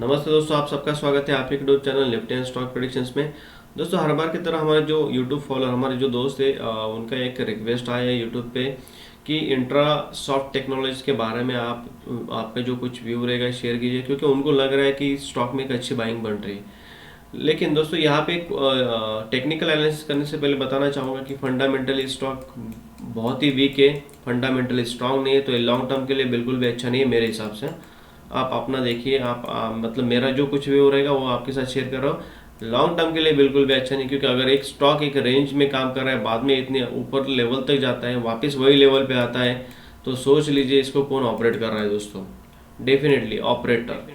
नमस्ते दोस्तों, आप सबका स्वागत है आपके YouTube channel Nifty and stock predictions में। दोस्तों, हर बार की तरह हमारे जो यूट्यूब फॉलोअर, हमारे जो दोस्त है, उनका एक रिक्वेस्ट आया है यूट्यूब पे कि इंट्रा सॉफ्ट टेक्नोलॉजी के बारे में आप पे जो कुछ व्यू रहेगा शेयर कीजिए, क्योंकि उनको लग रहा है कि स्टॉक में एक अच्छी बाइंग बन रही है। लेकिन दोस्तों, यहाँ पे टेक्निकल एनालिसिस करने से पहले बताना चाहूँगा कि फंडामेंटली स्टॉक बहुत ही वीक है, फंडामेंटली स्ट्रांग नहीं है, तो ये लॉन्ग टर्म के लिए बिल्कुल भी अच्छा नहीं है मेरे हिसाब से। आप अपना देखिए, मतलब मेरा जो कुछ भी हो रहेगा वो आपके साथ शेयर कर रहा हूँ। लॉन्ग टर्म के लिए बिल्कुल भी अच्छा नहीं, क्योंकि अगर एक स्टॉक एक रेंज में काम कर रहा है, बाद में इतने ऊपर लेवल तक जाता है, वापस वही लेवल पे आता है, तो सोच लीजिए इसको कौन ऑपरेट कर रहा है दोस्तों। Definitely operator.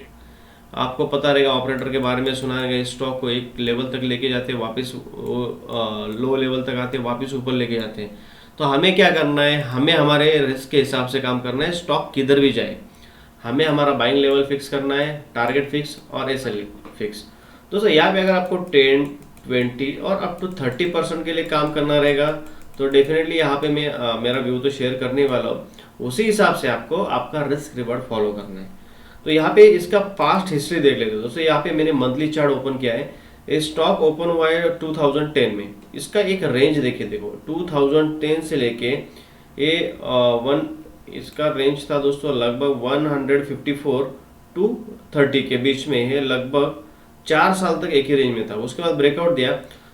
आपको पता रहेगा, ऑपरेटर के बारे में सुना है, स्टॉक को एक लेवल तक लेके जाते हैं, वापस लो लेवल तक आते हैं, वापस ऊपर लेके जाते हैं। तो हमें क्या करना है, हमें हमारे रिस्क के हिसाब से काम करना है। स्टॉक किधर भी जाए, हमें हमारा बाइंग लेवल फिक्स करना है, टारगेट फिक्स और एसएल फिक्स। दोस्तों, यहाँ पे अगर आपको 10, 20 और अप टू 30% के लिए काम करना रहेगा, तो डेफिनेटली यहाँ पे मैं मेरा व्यू तो शेयर करने वाला हूँ। उसी हिसाब से आपको आपका रिस्क रिवॉर्ड फॉलो करना है। तो यहाँ पे इसका पास्ट हिस्ट्री देख लेते हैं दोस्तों। यहाँ पे मैंने मंथली चार्ट ओपन किया है। ये स्टॉक ओपन हुआ है 2010 में। इसका एक रेंज देखिए, देखो 2010 से लेके ये वन इसका रेंज था दोस्तों लगभग 154 टू 30 के बीच में है। लगभग 4 साल तक एक ही रेंज में था। उसके बाद ब्रेकआउट दिया,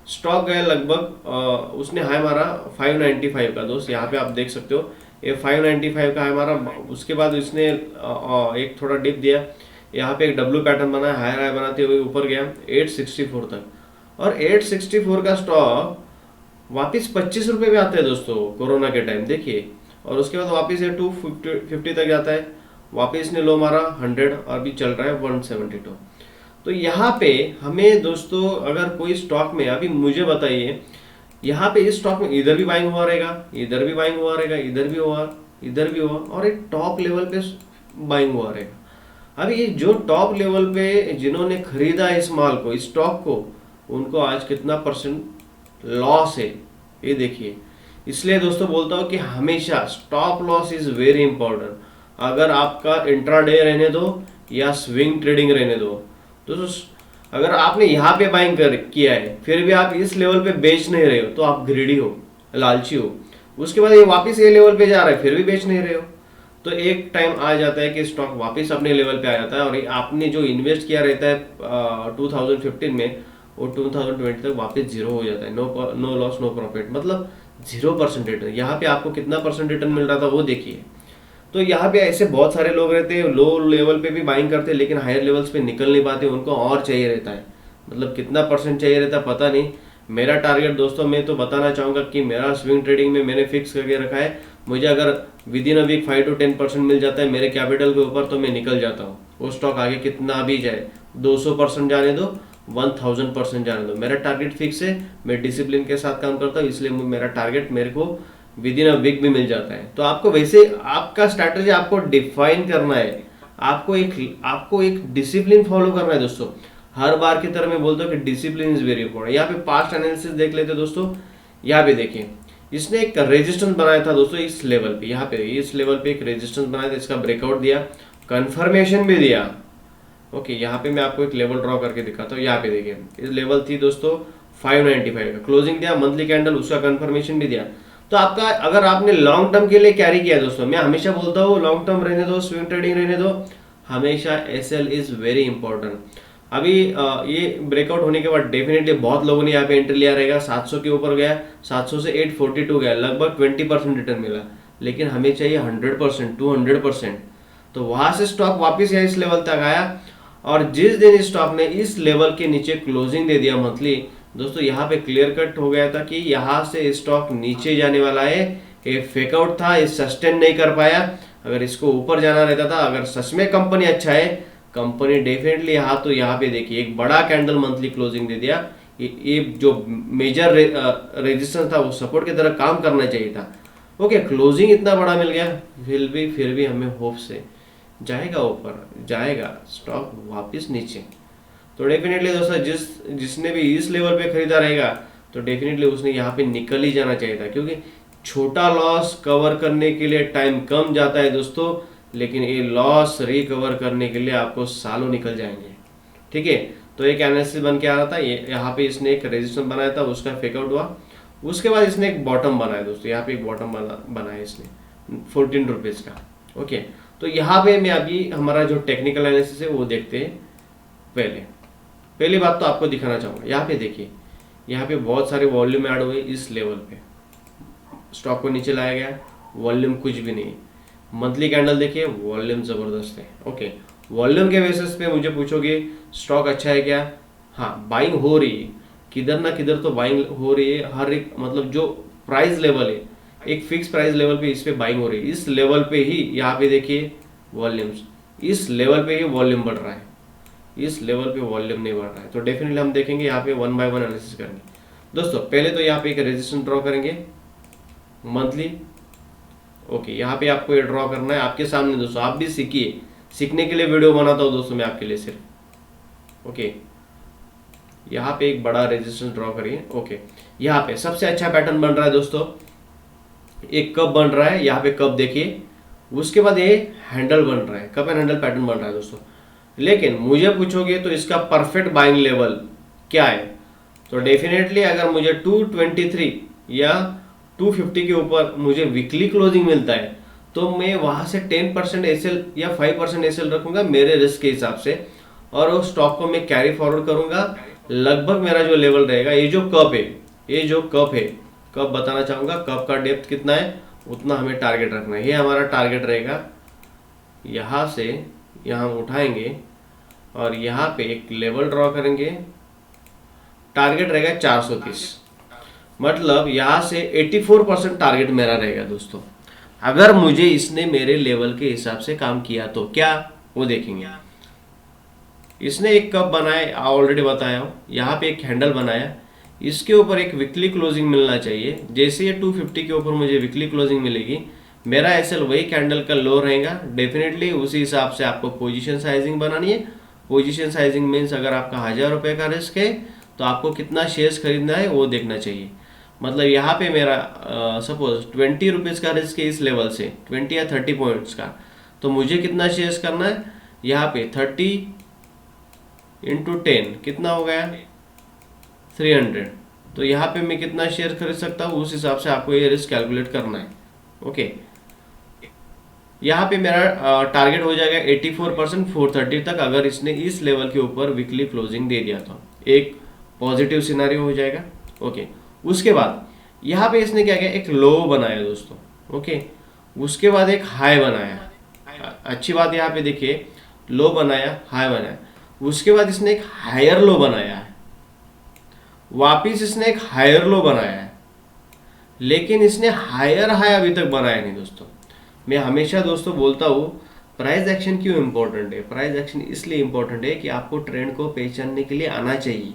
स्टॉक गया लगभग उसने हाई मारा 595 का। दोस्त यहाँ पे आप देख सकते हो, ये 595 का हाई मारा। उसके बाद इसने एक थोड़ा डिप दिया, यहाँ पे एक डब्ल्यू पैटर्न बना, हायर हाई बनाते हुए ऊपर गया 864 तक। और 864 का स्टॉक वापस 25 रुपये पे आता है दोस्तों कोरोना के टाइम, देखिए। और उसके बाद वापस ये 250 तक जाता है, वापस इसने लो मारा 100 और अभी चल रहा है 172। तो यहाँ पे हमें दोस्तों, अगर कोई स्टॉक में, अभी मुझे बताइए, यहाँ पे इस स्टॉक में इधर भी बाइंग हुआ रहेगा, इधर भी बाइंग हुआ रहेगा, इधर भी हुआ, इधर भी हुआ, और एक टॉप लेवल पे बाइंग हुआ रहेगा। अभी ये जो टॉप लेवल पे जिन्होंने खरीदा इस माल को, इस स्टॉक को, उनको आज कितना % लॉस है ये देखिए। इसलिए दोस्तों बोलता हूँ कि हमेशा stop loss is very important. अगर आपका इंट्राडे रहने दो या स्विंग ट्रेडिंग रहने दो दोस्तों, अगर आपने यहाँ पे बाइंग किया है, फिर भी आप इस लेवल पे बेच नहीं रहे हो, तो आप ग्रीडी हो, लालची हो। उसके बाद ये वापस ये लेवल पे जा रहा है, फिर भी बेच नहीं रहे हो, तो एक टाइम आ जाता है कि स्टॉक वापस अपने लेवल पे आ जाता है, और आपने जो इन्वेस्ट किया रहता है 2015 में, वो 2020 तक वापस जीरो हो जाता है। नो लॉस नो प्रॉफिट, मतलब 0% रिटर्न। यहाँ पे आपको कितना % रिटर्न मिल रहा था वो देखिए। तो यहाँ पे ऐसे बहुत सारे लोग रहते हैं, लो लेवल पे भी बाइंग करते हैं, लेकिन हायर लेवल्स पे निकल नहीं पाते, उनको और चाहिए रहता है। मतलब कितना % चाहिए रहता है पता नहीं। मेरा टारगेट दोस्तों, मैं तो बताना चाहूँगा कि मेरा स्विंग ट्रेडिंग में मैंने फिक्स करके रखा है, मुझे अगर within a week 5 to 10% मिल जाता है मेरे कैपिटल के ऊपर, तो मैं निकल जाता हूँ। वो स्टॉक आगे कितना भी जाए, 200% जाने दो, 1000% जाने दो, मेरा टारगेट फिक्स है। मैं डिसिप्लिन के साथ काम करता हूँ, इसलिए मेरा टारगेट मेरे को विद इन अ वीक भी मिल जाता है। तो आपको वैसे आपका स्ट्रैटेजी आपको डिफाइन करना है, आपको एक डिसिप्लिन फॉलो करना है दोस्तों। हर बार की तरह मैं बोलता हूँ कि डिसिप्लिन इज वेरी इंपॉर्टेंट। यहाँ पे पास्ट एनालिसिस देख लेते दोस्तों। यहाँ पे देखिए, इसने एक रेजिस्टेंस बनाया था दोस्तों इस लेवल पे, यहाँ पे इस लेवल पे एक रेजिस्टेंस बनाया था, इसका ब्रेकआउट दिया, कंफर्मेशन भी दिया। ओके, यहाँ पे मैं आपको एक लेवल ड्रॉ करके दिखाता हूँ। यहाँ पे देखिए, इस लेवल थी दोस्तों 595 का, क्लोजिंग दिया, मंथली कैंडल, उसका कंफर्मेशन भी दिया। तो आपका, अगर आपने लॉन्ग टर्म के लिए कैरी किया दोस्तों, मैं हमेशा बोलता हूँ लॉन्ग टर्म रहने दो, स्विंग ट्रेडिंग रहने दो, हमेशा एसएल इज वेरी इंपॉर्टेंट। अभी ये ब्रेकआउट होने के बाद डेफिनेटली बहुत लोगों ने यहाँ पे एंट्री लिया रहेगा। 700 के ऊपर गया, 700 से 842 गया, लगभग 20% रिटर्न मिला। लेकिन हमें चाहिए 100%, 200%। तो वहां से स्टॉक वापस यहाँ इस लेवल तक आया, और जिस दिन इस स्टॉक ने इस लेवल के नीचे क्लोजिंग दे दिया मंथली दोस्तों, यहाँ पे क्लियर कट हो गया था कि यहाँ से स्टॉक नीचे जाने वाला है। ये फेकआउट था, ये सस्टेन नहीं कर पाया। अगर इसको ऊपर जाना रहता था, अगर सच में कंपनी अच्छा है, कंपनी डेफिनेटली यहाँ, तो यहाँ पे देखिए एक बड़ा कैंडल मंथली क्लोजिंग दे दिया। ये जो मेजर रेजिस्टेंस था वो सपोर्ट की तरह काम करना चाहिए था। ओके, क्लोजिंग इतना बड़ा मिल गया, फिर भी हमें होप से जाएगा ऊपर, जाएगा स्टॉक वापस नीचे। तो डेफिनेटली दोस्तों, जिसने भी इस लेवल पे खरीदा रहेगा, तो डेफिनेटली उसने यहाँ पे निकल ही जाना चाहिए था, क्योंकि छोटा लॉस कवर करने के लिए टाइम कम जाता है दोस्तों, लेकिन ये लॉस रिकवर करने के लिए आपको सालों निकल जाएंगे। ठीक है। तो एक एनालिसिस बन के आ रहा था, ये यहाँ पे इसने एक रेजिस्टेंस बनाया था, उसका फेकआउट हुआ। उसके बाद इसने एक बॉटम बनाया दोस्तों, यहाँ पे एक बॉटम बनाया इसने 14 रुपीज़ का। ओके, तो यहाँ पे मैं अभी हमारा जो टेक्निकल एनालिसिस है वो देखते हैं। पहली बात तो आपको दिखाना चाहूँगा, यहाँ पे देखिए, यहाँ पे बहुत सारे वॉल्यूम ऐड हुए इस लेवल पे, स्टॉक को नीचे लाया गया, वॉल्यूम कुछ भी नहीं। मंथली कैंडल देखिए, वॉल्यूम ज़बरदस्त है। ओके, वॉल्यूम के बेसिस पे मुझे पूछोगे स्टॉक अच्छा है क्या? हाँ, बाइंग हो रही है, किधर ना किधर तो बाइंग हो रही है। हर एक मतलब जो प्राइस लेवल है, एक फिक्स प्राइस लेवल पे इस पे बाइंग हो रही है। इस लेवल पे ही यहाँ पे देखिए वॉल्यूम्स, इस लेवल पे ही वॉल्यूम बढ़ रहा है, इस लेवल पे वॉल्यूम नहीं बढ़ रहा है। तो डेफिनेटली हम देखेंगे यहाँ पे वन बाय वन एनालिसिस करेंगे दोस्तों। पहले तो यहाँ पे एक रेजिस्टेंस ड्रॉ करेंगे मंथली। ओके, यहाँ पे आपको ये ड्रॉ करना है आपके सामने दोस्तों, आप भी सीखिए, सीखने के लिए वीडियो बनाता हूँ दोस्तों मैं आपके लिए सिर्फ। ओके, यहाँ पे एक बड़ा रेजिस्टेंस ड्रॉ करिए। ओके, यहाँ पे सबसे अच्छा पैटर्न बन रहा है दोस्तों, एक कप बन रहा है, यहाँ पे कप देखिए। उसके बाद ये हैंडल बन रहा है, कप एंड हैंडल पैटर्न बन रहा है दोस्तों। लेकिन मुझे पूछोगे तो इसका परफेक्ट बाइंग लेवल क्या है, तो डेफिनेटली अगर मुझे 223 या 250 के ऊपर मुझे वीकली क्लोजिंग मिलता है तो मैं वहां से 10% एसएल या 5% एसएल रखूंगा मेरे रिस्क के हिसाब से, और उस स्टॉक को मैं कैरी फॉरवर्ड करूंगा। लगभग मेरा जो लेवल रहेगा, ये जो कप है, ये जो कप है, कप बताना चाहूंगा, कप का डेप्थ कितना है उतना हमें टारगेट रखना है। ये हमारा टारगेट रहेगा। यहाँ से यहाँ हम उठाएंगे और यहाँ पे एक लेवल ड्रॉ करेंगे, टारगेट रहेगा 430। मतलब यहाँ से 84% टारगेट मेरा रहेगा दोस्तों। अगर मुझे इसने मेरे लेवल के हिसाब से काम किया तो क्या, वो देखेंगे। इसने एक कप बनाया, ऑलरेडी बताया हूँ, यहाँ पे एक हैंडल बनाया, इसके ऊपर एक वीकली क्लोजिंग मिलना चाहिए। जैसे ये 250 के ऊपर मुझे वीकली क्लोजिंग मिलेगी, मेरा एसएल वही कैंडल का लो रहेगा। डेफिनेटली उसी हिसाब से आपको पोजीशन साइजिंग बनानी है। पोजीशन साइजिंग मीन्स अगर आपका 1000 रुपये का रिस्क है तो आपको कितना शेयर्स खरीदना है वो देखना चाहिए। मतलब यहाँ पे मेरा सपोज 20 रुपीज़ का रिस्क है इस लेवल से, 20 या 30 पॉइंट्स का, तो मुझे कितना शेयर्स करना है, यहाँ पे 30 इंटू 10 कितना हो गया 300। तो यहाँ पे मैं कितना शेयर खरीद सकता हूँ, उस हिसाब से आपको ये रिस्क कैलकुलेट करना है। ओके, यहाँ पे मेरा टारगेट हो जाएगा 84% 430 तक, अगर इसने इस लेवल के ऊपर वीकली क्लोजिंग दे दिया तो एक पॉजिटिव सिनारियो हो जाएगा। ओके, उसके बाद यहाँ पे इसने क्या किया, एक लो बनाया दोस्तों। ओके, उसके बाद एक हाई बनाया। अच्छी बात यहाँ पे देखिए, लो बनाया, हाई बनाया, उसके बाद इसने एक हायर लो बनाया है, वापिस इसने एक हायर लो बनाया है, लेकिन इसने हायर हाई अभी तक बनाया नहीं दोस्तों। मैं हमेशा दोस्तों बोलता हूँ प्राइस एक्शन क्यों इंपॉर्टेंट है। प्राइस एक्शन इसलिए इंपॉर्टेंट है कि आपको ट्रेंड को पहचानने के लिए आना चाहिए।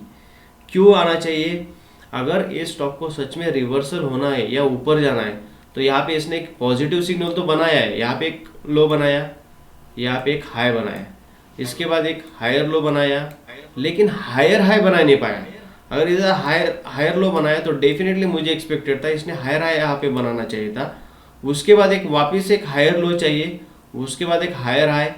क्यों आना चाहिए, अगर ये स्टॉक को सच में रिवर्सल होना है या ऊपर जाना है तो यहाँ पे इसने एक पॉजिटिव सिग्नल तो बनाया है, यहाँ पे एक लो बनाया, यहाँ पे एक हाई बनाया, इसके बाद एक हायर लो बनाया, लेकिन हायर हाई बना नहीं पाया। अगर इधर हायर हायर लो बनाया तो डेफिनेटली मुझे एक्सपेक्टेड था इसने हायर हाई यहाँ पे बनाना चाहिए था। उसके बाद एक वापस एक हायर लो चाहिए, उसके बाद एक हायर हाई।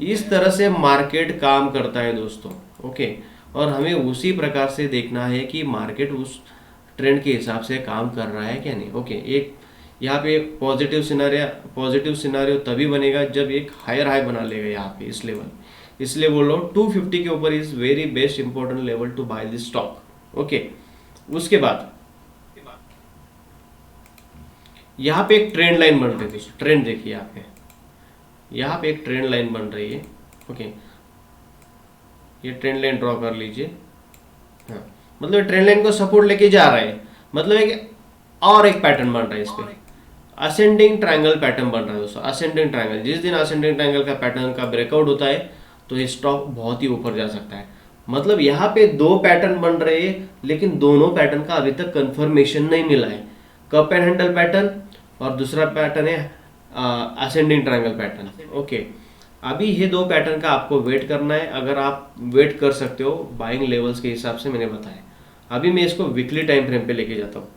इस तरह से मार्केट काम करता है दोस्तों। ओके, और हमें उसी प्रकार से देखना है कि मार्केट उस ट्रेंड के हिसाब से काम कर रहा है क्या नहीं। ओके, एक यहाँ पे पॉजिटिव सिनारियो तभी बनेगा जब एक हायर हाई बना लेगा यहाँ पे इस लेवल। इसलिए बोल रहा हूँ 250 के ऊपर is very best important level to buy this stock. Okay, उसके बाद यहाँ पे एक ट्रेंड लाइन बन रही है, ट्रेंड देखिए यहाँ पे एक ट्रेंड लाइन बन रही है। ओके, ये ट्रेंड लाइन ड्रॉ कर लीजिए। हाँ, मतलब ट्रेंड लाइन को सपोर्ट लेके जा रहा है, मतलब एक और एक पैटर्न बन रहा है, इस पे असेंडिंग ट्रायंगल पैटर्न बन रहा है दोस्तों। असेंडिंग ट्रायंगल, जिस दिन असेंडिंग ट्रायंगल का पैटर्न का ब्रेकआउट होता है तो ये स्टॉक बहुत ही ऊपर जा सकता है। मतलब यहाँ पे दो पैटर्न बन रहे हैं, लेकिन दोनों पैटर्न का अभी तक कंफर्मेशन नहीं मिला है। कप एंड हैंडल पैटर्न और दूसरा पैटर्न है असेंडिंग ट्रायंगल पैटर्न। ओके, अभी ये दो पैटर्न का आपको वेट करना है। अगर आप वेट कर सकते हो बाइंग लेवल्स के हिसाब से मैंने बताया। अभी मैं इसको वीकली टाइम फ्रेम पे लेके जाता हूँ।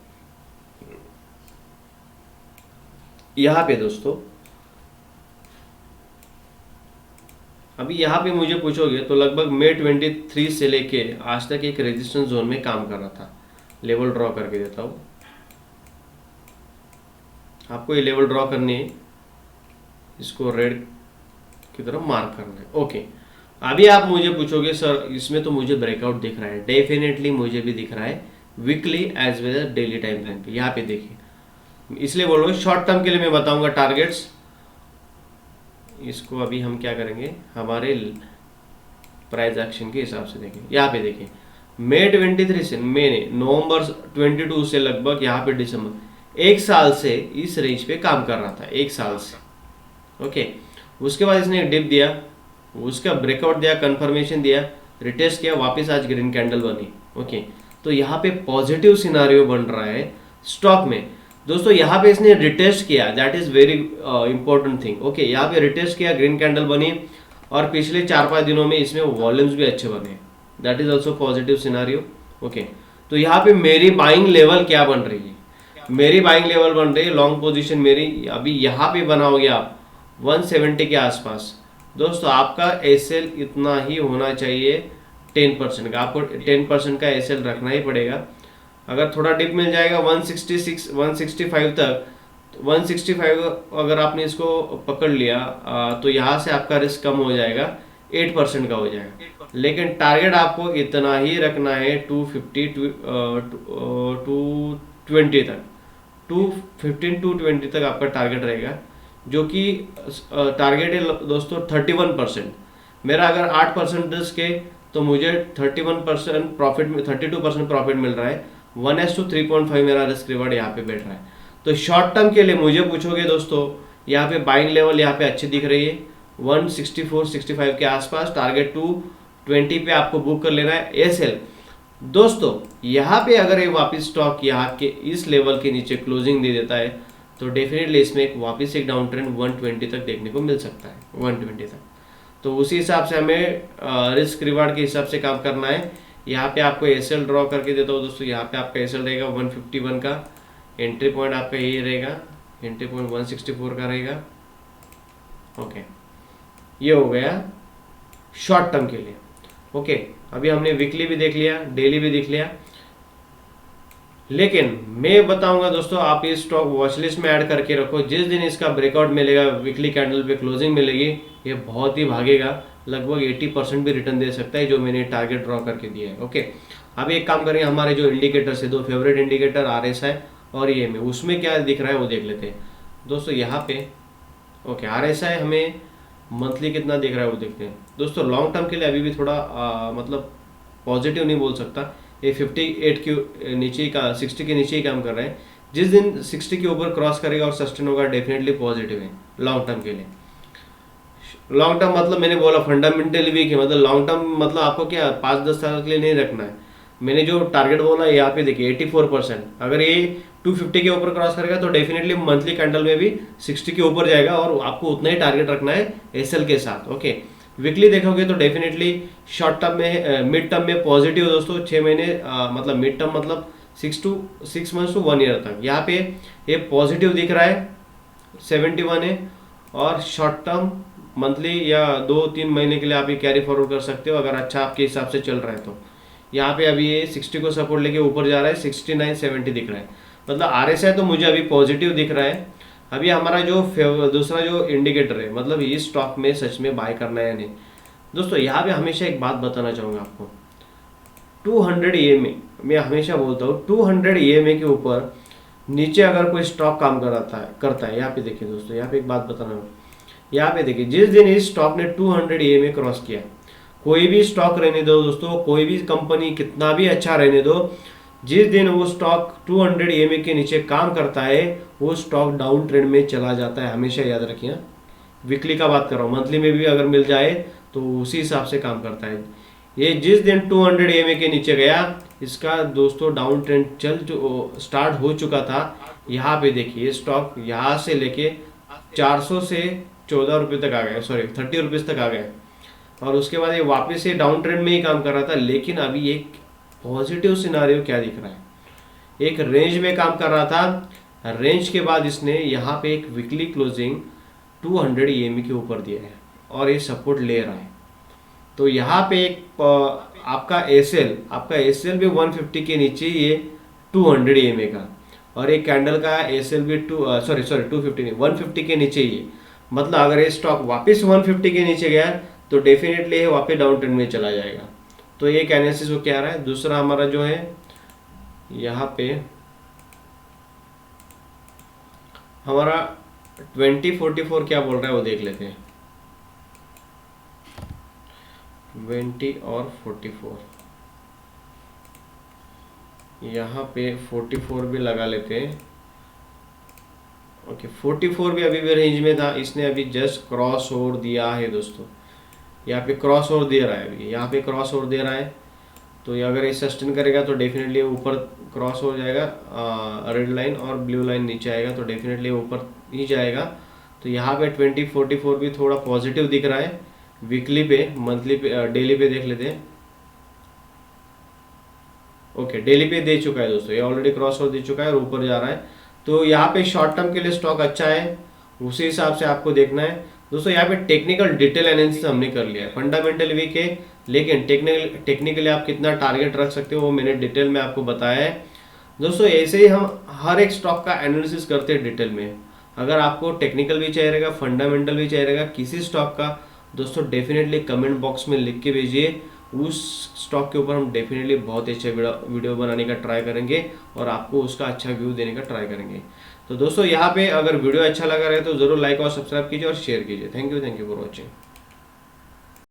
यहाँ पे दोस्तों अभी यहाँ पे मुझे पूछोगे तो लगभग मई 23 से लेके आज तक एक रेजिस्टेंस जोन में काम कर रहा था। लेवल ड्रॉ करके देता हूँ आपको, ये लेवल ड्रॉ करनी है, इसको रेड की तरफ मार्क करना है। ओके, अभी आप मुझे पूछोगे सर इसमें तो मुझे ब्रेकआउट दिख रहा है, डेफिनेटली मुझे भी दिख रहा है weekly as well as daily time frame पे। यहाँ पे देखिए, इसलिए बोल रहा हूँ शॉर्ट टर्म के लिए मैं बताऊंगा टारगेट्स। इसको अभी हम क्या करेंगे, हमारे प्राइस एक्शन के हिसाब से देखें। यहाँ पे देखिए मई 23 से मैंने नवंबर 22 से लगभग यहाँ पे दिसंबर, एक साल से इस रेंज पे काम कर रहा था, एक साल से। ओके, उसके बाद इसने एक डिप दिया, उसका ब्रेकआउट दिया, कंफर्मेशन दिया, रिटेस्ट किया, वापस आज ग्रीन कैंडल बनी। ओके, तो यहाँ पे पॉजिटिव सिनारियो बन रहा है स्टॉक में। दोस्तों यहाँ पे इसने रिटेस्ट किया, that is very important thing. Okay, यहाँ पे रिटेस्ट किया, ग्रीन कैंडल बनी, और पिछले 4-5 दिनों में इसमें वॉल्यूम्स भी अच्छे बने, that is also positive scenario. Okay, तो यहाँ पे मेरी बाइंग लेवल क्या बन रही है, मेरी बाइंग लेवल बन रही है, लॉन्ग पोजीशन मेरी अभी यहाँ पे बनाओगे आप 170 के आसपास। दोस्तों आपका एसएल इतना ही होना चाहिए 10% का, आपको 10% का एसएल रखना ही पड़ेगा। अगर थोड़ा डिप मिल जाएगा 166 165 तक, 165 अगर आपने इसको पकड़ लिया तो यहाँ से आपका रिस्क कम हो जाएगा, 8% का हो जाएगा। लेकिन टारगेट आपको इतना ही रखना है 250 220 तक, 215 220 तक आपका टारगेट रहेगा, जो कि टारगेट है दोस्तों 31%। मेरा अगर 8% रिस्क है तो मुझे 31% प्रॉफिट में 32% प्रॉफिट मिल रहा है, 1:3.5 मेरा रिस्क रिवार्ड यहाँ पे बैठ रहा है। तो शॉर्ट टर्म के लिए मुझे पूछोगे दोस्तों, यहाँ पे बाइंग लेवल यहाँ पे अच्छी दिख रही है 164-65 के आसपास, टारगेट 220 पे आपको बुक कर लेना है एसएल। दोस्तों यहाँ पे अगर ये वापस स्टॉक यहाँ के इस लेवल के नीचे क्लोजिंग दे देता है तो डेफिनेटली इसमें एक वापस एक डाउन ट्रेंड 120 तक देखने को मिल सकता है, 120 तक। तो उसी हिसाब से हमें रिस्क रिवार्ड के हिसाब से काम करना है। यहाँ पे आपको एसएल ड्रॉ करके देता हूँ दोस्तों, यहाँ पे आपका एसएल रहेगा 151 का, एंट्री पॉइंट आपका यही रहेगा, एंट्री पॉइंट 164 का रहेगा। ओके, ये हो गया शॉर्ट टर्म के लिए। ओके, अभी हमने वीकली भी देख लिया, डेली भी देख लिया, लेकिन मैं बताऊंगा दोस्तों आप ये स्टॉक वॉचलिस्ट में ऐड करके रखो। जिस दिन इसका ब्रेकआउट मिलेगा, वीकली कैंडल पे क्लोजिंग मिलेगी, ये बहुत ही भागेगा, लगभग 80% भी रिटर्न दे सकता है जो मैंने टारगेट ड्रॉ करके दिया है। ओके, अब एक काम करेंगे, हमारे जो इंडिकेटर्स है, दो फेवरेट इंडिकेटर RSI और EMA, उसमें क्या दिख रहा है वो देख लेते हैं दोस्तों। यहाँ पे ओके, RSI हमें मंथली कितना दिख रहा है वो देखते हैं दोस्तों। लॉन्ग टर्म के लिए अभी भी थोड़ा मतलब पॉजिटिव नहीं बोल सकता, ये 58 के नीचे का 60 के नीचे ही काम कर रहा है। जिस दिन 60 के ऊपर क्रॉस करेगा और सस्टेन होगा, डेफिनेटली पॉजिटिव है लॉन्ग टर्म के लिए। लॉन्ग टर्म मतलब मैंने बोला फंडामेंटली वीक है, मतलब लॉन्ग टर्म मतलब आपको क्या 5-10 साल के लिए नहीं रखना है। मैंने जो टारगेट बोला यहाँ पे देखिए 84%, अगर ये 250 के ऊपर क्रॉस करेगा तो डेफिनेटली मंथली कैंडल में भी 60 के ऊपर जाएगा, और आपको उतना ही टारगेट रखना है एसएल के साथ। ओके, वीकली देखोगे तो डेफिनेटली शॉर्ट टर्म में मिड टर्म में पॉजिटिव दोस्तों, 6 महीने मतलब मिड टर्म मतलब 6 मंथ्स टू 1 ईयर तक यहाँ पे ये पॉजिटिव दिख रहा है, 71 है। और शॉर्ट टर्म मंथली या 2-3 महीने के लिए आप ये कैरी फॉरवर्ड कर सकते हो अगर अच्छा आपके हिसाब से चल रहा है तो। यहाँ पे अभी ये 60 को सपोर्ट लेके ऊपर जा रहा है, 69-70 दिख रहा है, मतलब RSI तो मुझे अभी पॉजिटिव दिख रहा है। अभी हमारा जो दूसरा जो इंडिकेटर है, मतलब इस स्टॉक में सच में बाय करना है या नहीं दोस्तों। यहाँ पे हमेशा एक बात बताना चाहूँगा आपको, 200 EMA, मैं हमेशा बोलता हूँ 200 EMA के ऊपर नीचे अगर कोई स्टॉक काम करता है, यहाँ पे देखिए दोस्तों, यहाँ पे एक बात बताना, यहाँ पे देखिए जिस दिन इस स्टॉक ने 200 EMA क्रॉस किया, कोई भी स्टॉक रहने दो दोस्तों, कोई भी कंपनी कितना भी अच्छा रहने दो, जिस दिन वो स्टॉक 200 EMA के नीचे काम करता है वो स्टॉक डाउन ट्रेंड में चला जाता है, हमेशा याद रखिए। वीकली का बात कर रहा हूँ, मंथली में भी अगर मिल जाए तो उसी हिसाब से काम करता है। ये जिस दिन 200 EMA के नीचे गया, इसका दोस्तों डाउन ट्रेंड स्टार्ट हो चुका था। यहाँ पे देखिए स्टॉक यहाँ से लेके 400 से 14 रुपये तक आ गए, सॉरी 30 रुपीज़ तक आ गए, और उसके बाद ये वापस से डाउन ट्रेंड में ही काम कर रहा था। लेकिन अभी एक पॉजिटिव सिनारियो क्या दिख रहा है, एक रेंज में काम कर रहा था, रेंज के बाद इसने यहाँ पे एक वीकली क्लोजिंग 200 EMA के ऊपर दिया है और ये सपोर्ट ले रहा है। तो यहाँ पे एक आपका एसएल भी 150 के नीचे, ये 200 EMA का, और एक कैंडल का एसएल भी 250 नहीं, 150 के नीचे ही है। मतलब अगर ये स्टॉक वापस 150 के नीचे गया तो डेफिनेटली ये वापस डाउन ट्रेंड में चला जाएगा। तो एक एनालिसिस वो क्या रहा है। दूसरा हमारा जो है यहाँ पे हमारा 2044 क्या बोल रहा है वो देख लेते हैं। 20 और 44, यहाँ पे 44 भी लगा लेते हैं। ओके, 44 भी अभी भी रेंज में था, इसने अभी जस्ट क्रॉस ओवर दिया है दोस्तों। यहाँ पे क्रॉस ओवर दे रहा है, अभी यहाँ पे क्रॉस ओवर दे रहा है। तो ये अगर ये सस्टेन करेगा तो डेफिनेटली ऊपर क्रॉस हो जाएगा, रेड लाइन और ब्लू लाइन नीचे आएगा तो डेफिनेटली ऊपर ही जाएगा। तो यहाँ पे 2044 भी थोड़ा पॉजिटिव दिख रहा है। वीकली पे, मंथली पे, डेली पे देख लेते हैं। ओके, डेली पे दे चुका है दोस्तों, ये ऑलरेडी क्रॉस ओवर दे चुका है और ऊपर जा रहा है। तो यहाँ पे शॉर्ट टर्म के लिए स्टॉक अच्छा है, उसी हिसाब से आपको देखना है दोस्तों। यहाँ पे टेक्निकल डिटेल एनालिसिस हमने कर लिया है। फंडामेंटल वीक है, लेकिन टेक्निकली आप कितना टारगेट रख सकते हो वो मैंने डिटेल में आपको बताया है दोस्तों। ऐसे ही हम हर एक स्टॉक का एनालिसिस करते हैं डिटेल में। अगर आपको टेक्निकल भी चाहिए रहेगा, फंडामेंटल भी चाहिए रहेगा किसी स्टॉक का, दोस्तों डेफिनेटली कमेंट बॉक्स में लिख के भेजिए। उस स्टॉक के ऊपर हम डेफिनेटली बहुत अच्छे वीडियो बनाने का ट्राई करेंगे और आपको उसका अच्छा व्यू देने का ट्राई करेंगे। तो दोस्तों यहाँ पे अगर वीडियो अच्छा लगा रहे तो जरूर लाइक और सब्सक्राइब कीजिए और शेयर कीजिए। Thank you for watching.